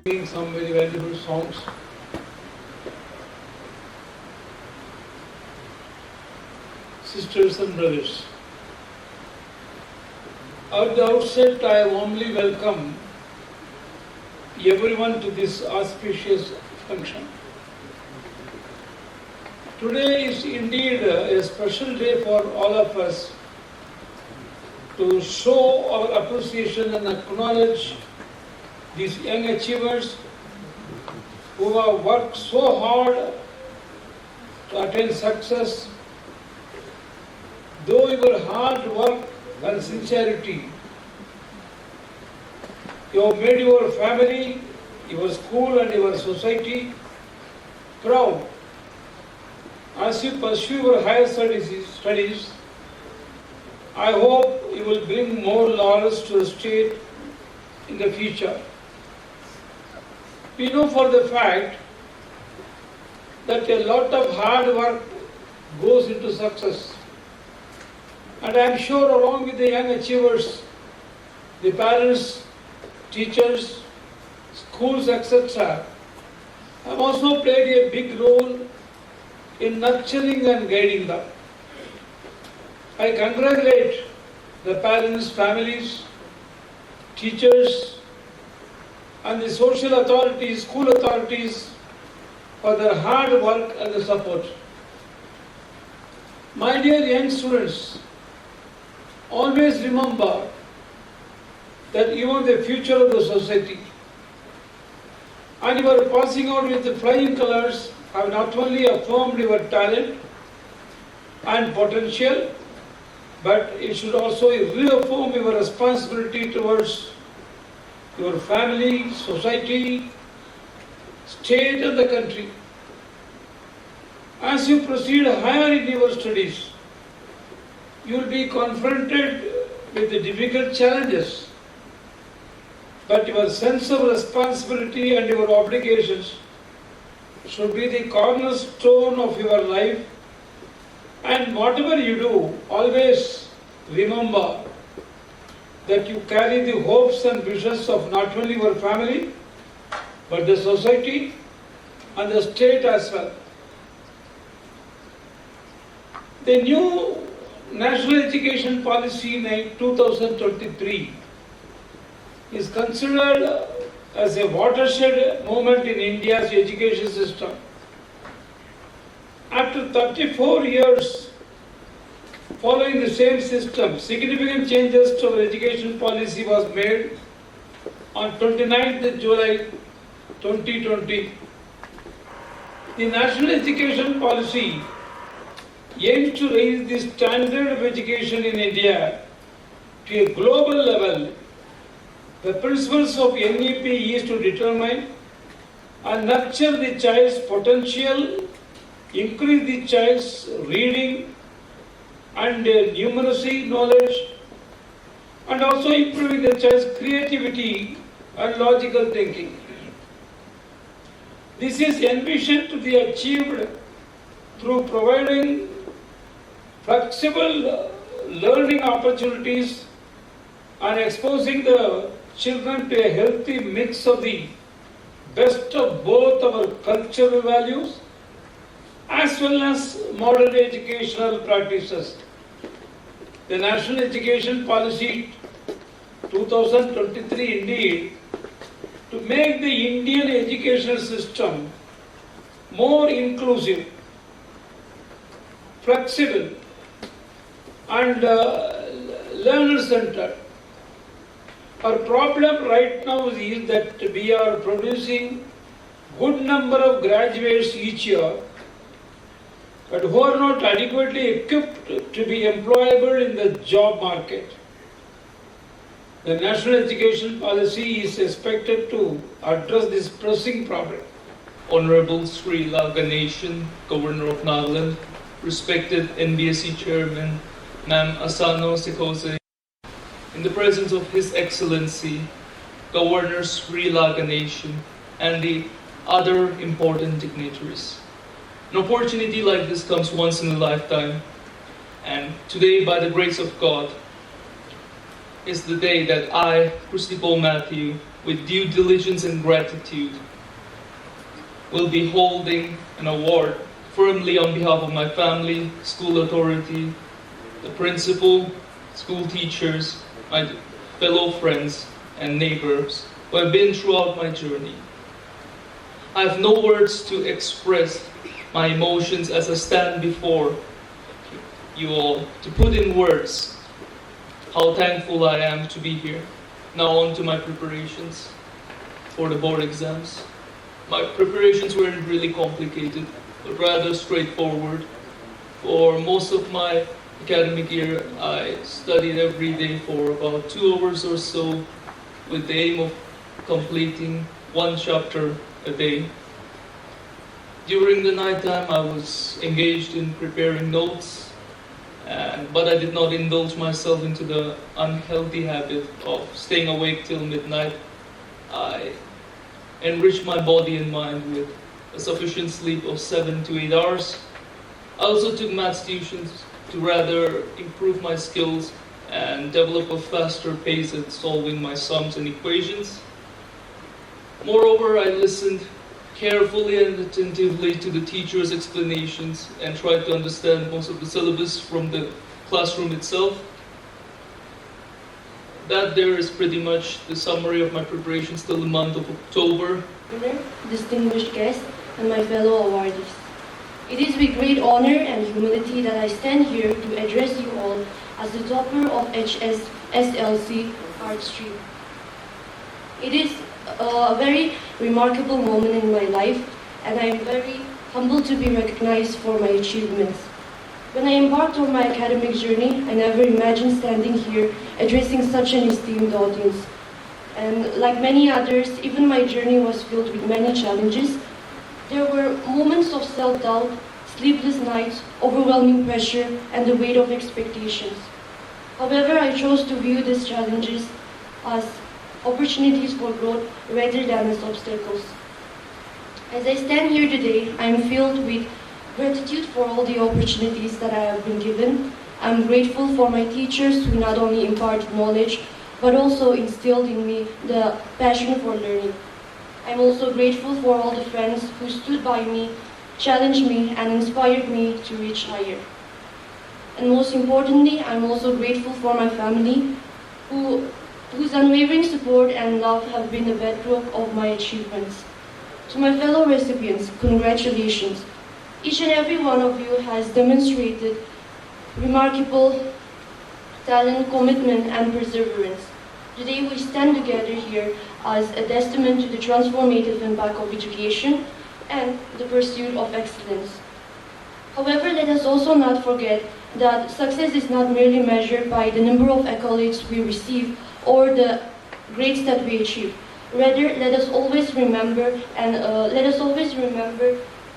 singing some very valuable songs. Sisters and brothers, at the outset I warmly welcome everyone to this auspicious function. Today is indeed a special day for all of us to show our appreciation and acknowledge these young achievers who have worked so hard to attain success. Though your hard work and sincerity, you have made your family, your school and your society proud. As you pursue your higher studies, I hope you will bring more laurels to the state in the future. We know for the fact that a lot of hard work goes into success. And I am sure along with the young achievers, the parents, teachers, schools, etc., have also played a big role in nurturing and guiding them. I congratulate the parents, families, teachers, and the social authorities, school authorities for their hard work and the support. My dear young students, always remember that you are the future of the society, and you are passing out with the flying colors have not only affirmed your talent and potential, but it should also reaffirm your responsibility towards your family, society, state and the country. As you proceed higher in your studies, you will be confronted with the difficult challenges, but your sense of responsibility and your obligations should be the cornerstone of your life. And whatever you do, always remember that you carry the hopes and wishes of not only your family, but the society and the state as well. The new National Education Policy in 2023 is considered as a watershed moment in India's education system. After 34 years following the same system, significant changes to our education policy was made on 29th July 2020. The National Education Policy aims to raise the standard of education in India to a global level. The principles of NEP is to determine and nurture the child's potential, increase the child's reading and numeracy knowledge, and also improving the child's creativity and logical thinking. This is envisioned to be achieved through providing flexible learning opportunities and exposing the children to a healthy mix of the best of both our cultural values as well as modern educational practices. The National Education Policy 2023 indeed to make the Indian educational system more inclusive, flexible and learner-centered. Our problem right now is that we are producing good number of graduates each year, but who are not adequately equipped to be employable in the job market. The National Education Policy is expected to address this pressing problem. Honorable Sri Ganeshan, Governor of Nagaland, respected NBSE Chairman, Ma'am Hslc Hsslc, in the presence of His Excellency, Governor Sri Ganeshan, and the other important dignitaries. An opportunity like this comes once in a lifetime, and today, by the grace of God, is the day that I, Christopher Matthew, with due diligence and gratitude, will be holding an award firmly on behalf of my family, school authority, the principal, school teachers, my fellow friends and neighbors who have been throughout my journey. I have no words to express my emotions as I stand before you all, to put in words how thankful I am to be here. Now on to my preparations for the board exams. My preparations weren't really complicated, but rather straightforward. For most of my academic year, I studied every day for about 2 hours or so with the aim of completing 1 chapter a day. During the night time, I was engaged in preparing notes, but I did not indulge myself into the unhealthy habit of staying awake till midnight. I enriched my body and mind with a sufficient sleep of 7 to 8 hours. I also took maths tuitions to rather improve my skills and develop a faster pace at solving my sums and equations. Moreover, I listened carefully and attentively to the teacher's explanations and tried to understand most of the syllabus from the classroom itself. That there is pretty much the summary of my preparations till the month of October. Distinguished guests and my fellow awardees. It is with great honor and humility that I stand here to address you all as the topper of Hslc Art Stream. It is a very remarkable moment in my life, and I am very humbled to be recognized for my achievements. When I embarked on my academic journey, I never imagined standing here addressing such an esteemed audience. And like many others, even my journey was filled with many challenges. There were moments of self-doubt, sleepless nights, overwhelming pressure, and the weight of expectations. However, I chose to view these challenges as opportunities for growth rather than as obstacles. As I stand here today, I am filled with gratitude for all the opportunities that I have been given. I am grateful for my teachers who not only imparted knowledge, but also instilled in me the passion for learning. I am also grateful for all the friends who stood by me, challenged me, and inspired me to reach higher. And most importantly, I am also grateful for my family, whose unwavering support and love have been the bedrock of my achievements. To my fellow recipients, congratulations. Each and every one of you has demonstrated remarkable talent, commitment, and perseverance. Today we stand together here as a testament to the transformative impact of education and the pursuit of excellence. However, let us also not forget that success is not merely measured by the number of accolades we receive or the grades that we achieve. Rather, let us always remember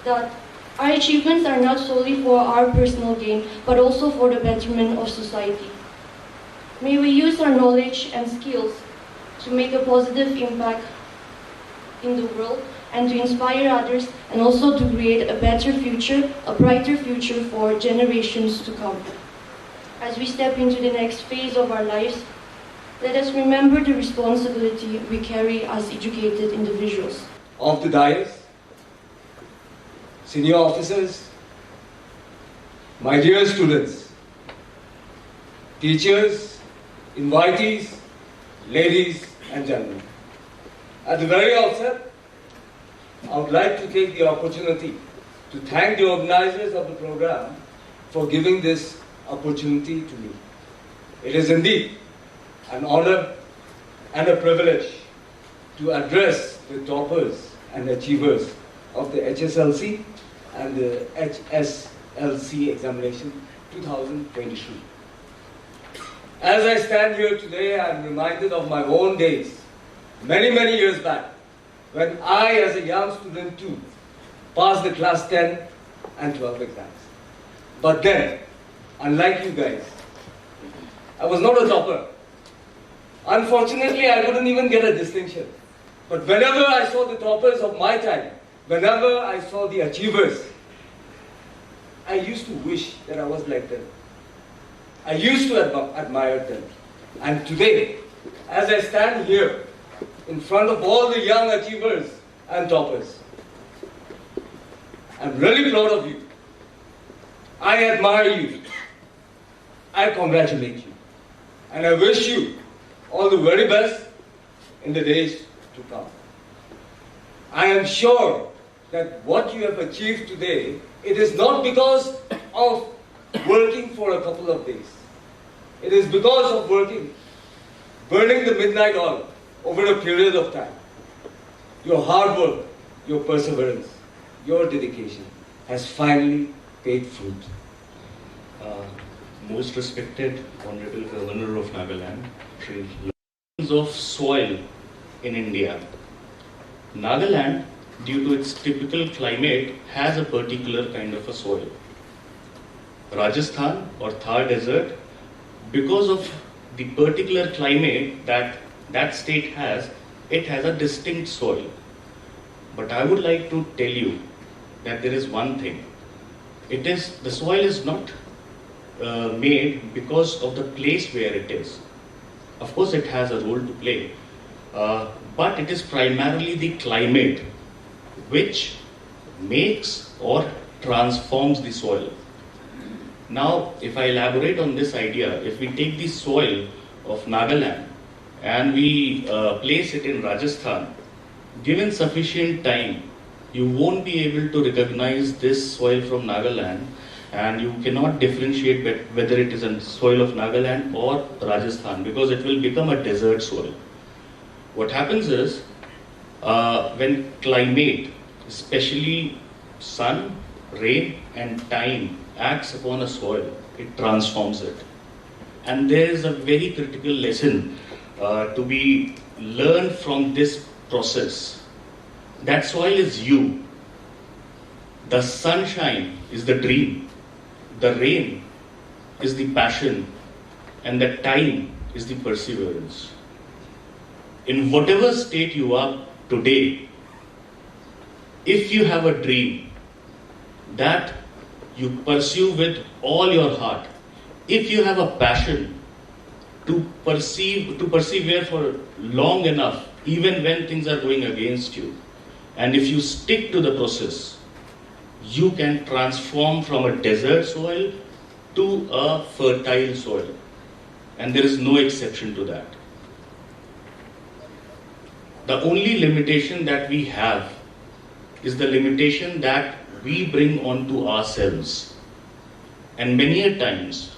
that our achievements are not solely for our personal gain, but also for the betterment of society. May we use our knowledge and skills to make a positive impact in the world and to inspire others, and also to create a better future, a brighter future for generations to come. As we step into the next phase of our lives, let us remember the responsibility we carry as educated individuals. Of the dais, senior officers, my dear students, teachers, invitees, ladies and gentlemen. At the very outset, I would like to take the opportunity to thank the organizers of the program for giving this opportunity to me. It is indeed an honor and a privilege to address the toppers and achievers of the HSLC and the Hslc examination 2023. As I stand here today, I am reminded of my own days, many years back, when I, as a young student too, passed the class 10 and 12 exams. But then, unlike you guys, I was not a topper. Unfortunately, I couldn't even get a distinction. But whenever I saw the toppers of my time, whenever I saw the achievers, I used to wish that I was like them. I used to admire them. And today, as I stand here in front of all the young achievers and toppers, I'm really proud of you. I admire you. I congratulate you. And I wish you all the very best in the days to come. I am sure that what you have achieved today, it is not because of working for a couple of days. It is because of working, burning the midnight oil over a period of time. Your hard work, your perseverance, your dedication has finally paid fruit. Most respected Honorable Governor of Nagaland, Shri of soil in India. Nagaland, due to its typical climate, has a particular kind of a soil. Rajasthan or Thar Desert, because of the particular climate that that state has, it has a distinct soil. But I would like to tell you that there is one thing. The soil is not made because of the place where it is. Of course, it has a role to play, but it is primarily the climate which makes or transforms the soil. Now, if I elaborate on this idea, if we take the soil of Nagaland and we place it in Rajasthan, given sufficient time, you won't be able to recognize this soil from Nagaland, and you cannot differentiate whether it is a soil of Nagaland or Rajasthan, because it will become a desert soil. What happens is, when climate, especially sun, rain and time, acts upon a soil, it transforms it. And there is a very critical lesson to be learned from this process. That soil is you. The sunshine is the dream. The rain is the passion, and the time is the perseverance. In whatever state you are today, if you have a dream that you pursue with all your heart, if you have a passion to persevere for long enough, even when things are going against you, and if you stick to the process, you can transform from a desert soil to a fertile soil. And there is no exception to that. The only limitation that we have is the limitation that we bring onto ourselves. And many a times,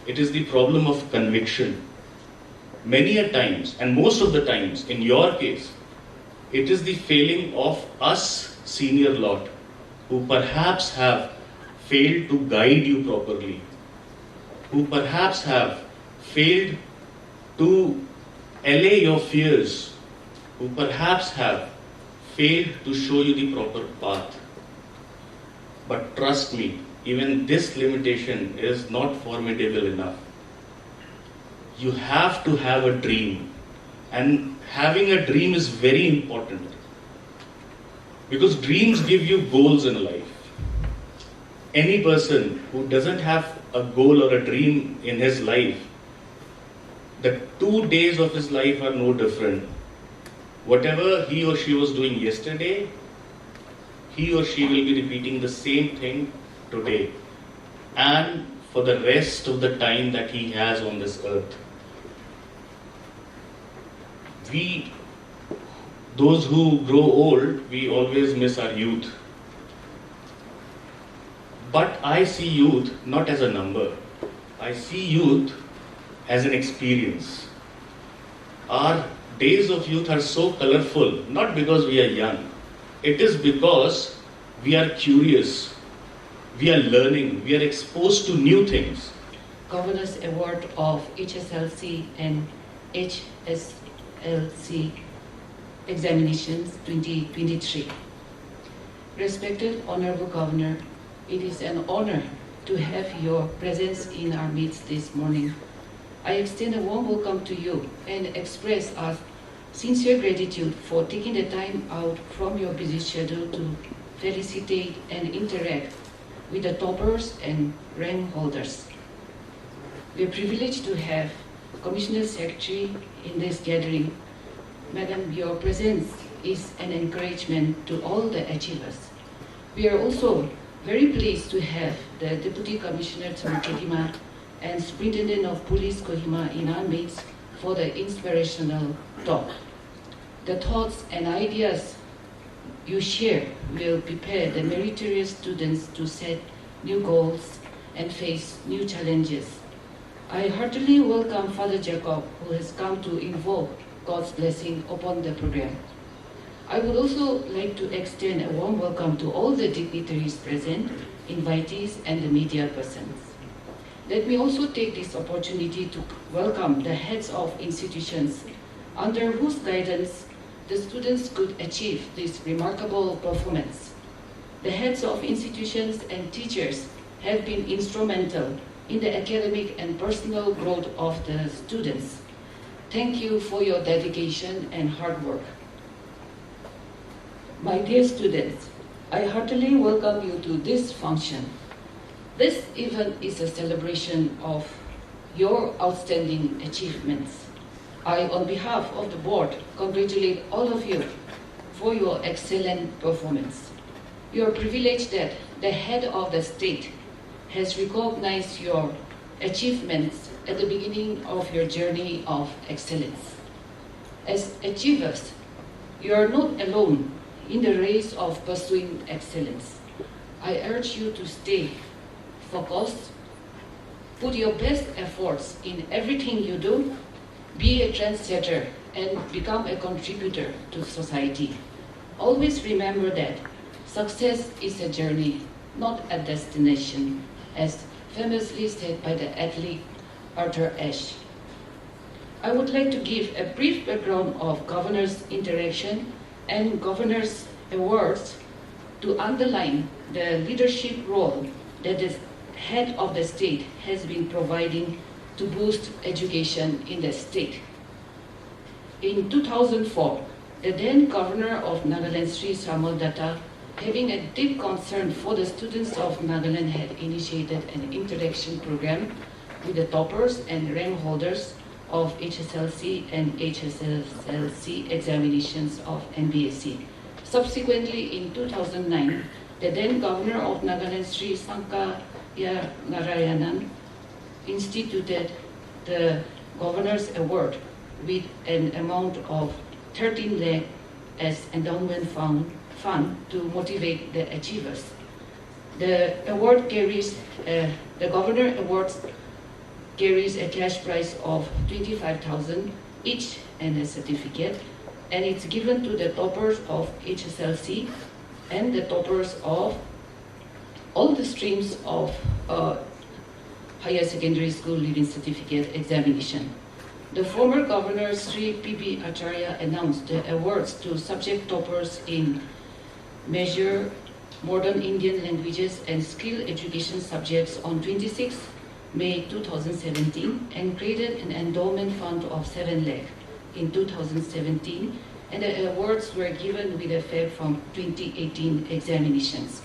it is the problem of conviction. Many a times, and most of the times, in your case, it is the failing of us senior lot, who perhaps have failed to guide you properly, who perhaps have failed to allay your fears, who perhaps have failed to show you the proper path. But trust me, even this limitation is not formidable enough. You have to have a dream, and having a dream is very important. Because dreams give you goals in life. Any person who doesn't have a goal or a dream in his life, the 2 days of his life are no different. Whatever he or she was doing yesterday, he or she will be repeating the same thing today, and for the rest of the time that he has on this earth. Those who grow old, we always miss our youth. But I see youth not as a number. I see youth as an experience. Our days of youth are so colorful, not because we are young. It is because we are curious, we are learning, we are exposed to new things. Governor's Award of HSLC and Hslc Examinations 2023. Respected Honorable Governor, it is an honor to have your presence in our midst this morning. I extend a warm welcome to you and express our sincere gratitude for taking the time out from your busy schedule to felicitate and interact with the toppers and rank holders. We are privileged to have Commissioner Secretary in this gathering, Madam, your presence is an encouragement to all the achievers. We are also very pleased to have the Deputy Commissioner Kedima and Superintendent of Police Kohima in our midst for the inspirational talk. The thoughts and ideas you share will prepare the meritorious students to set new goals and face new challenges. I heartily welcome Father Jacob, who has come to invoke God's blessing upon the program. I would also like to extend a warm welcome to all the dignitaries present, invitees, and the media persons. Let me also take this opportunity to welcome the heads of institutions under whose guidance the students could achieve this remarkable performance. The heads of institutions and teachers have been instrumental in the academic and personal growth of the students. Thank you for your dedication and hard work. My dear students, I heartily welcome you to this function. This event is a celebration of your outstanding achievements. I, on behalf of the board, congratulate all of you for your excellent performance. You are privileged that the head of the state has recognized your achievements at the beginning of your journey of excellence. As achievers, you are not alone in the race of pursuing excellence. I urge you to stay focused, put your best efforts in everything you do, be a trendsetter, and become a contributor to society. Always remember that success is a journey, not a destination, as famously said by the athlete Arthur Ashe. I would like to give a brief background of Governor's interaction and Governor's awards to underline the leadership role that the head of the state has been providing to boost education in the state. In 2004, the then Governor of Nagaland, Sri Samal Datta, having a deep concern for the students of Nagaland, had initiated an interaction program with the toppers and rank holders of HSLC and HSLC examinations of NBSE. Subsequently, in 2009, the then Governor of Nagaland, Sri Sankaya Narayanan, instituted the Governor's Award with an amount of 13 lakh as endowment fund to motivate the achievers. The award carries, the Governor Awards carries a cash prize of 25,000 each and a certificate, and it's given to the toppers of HSLC and the toppers of all the streams of higher secondary school leaving certificate examination. The former Governor Sri P.B. Acharya announced the awards to subject toppers in Measure, Modern Indian Languages and Skill Education subjects on 26 May 2017 and created an endowment fund of 7 lakh in 2017, and the awards were given with effect from 2018 examinations.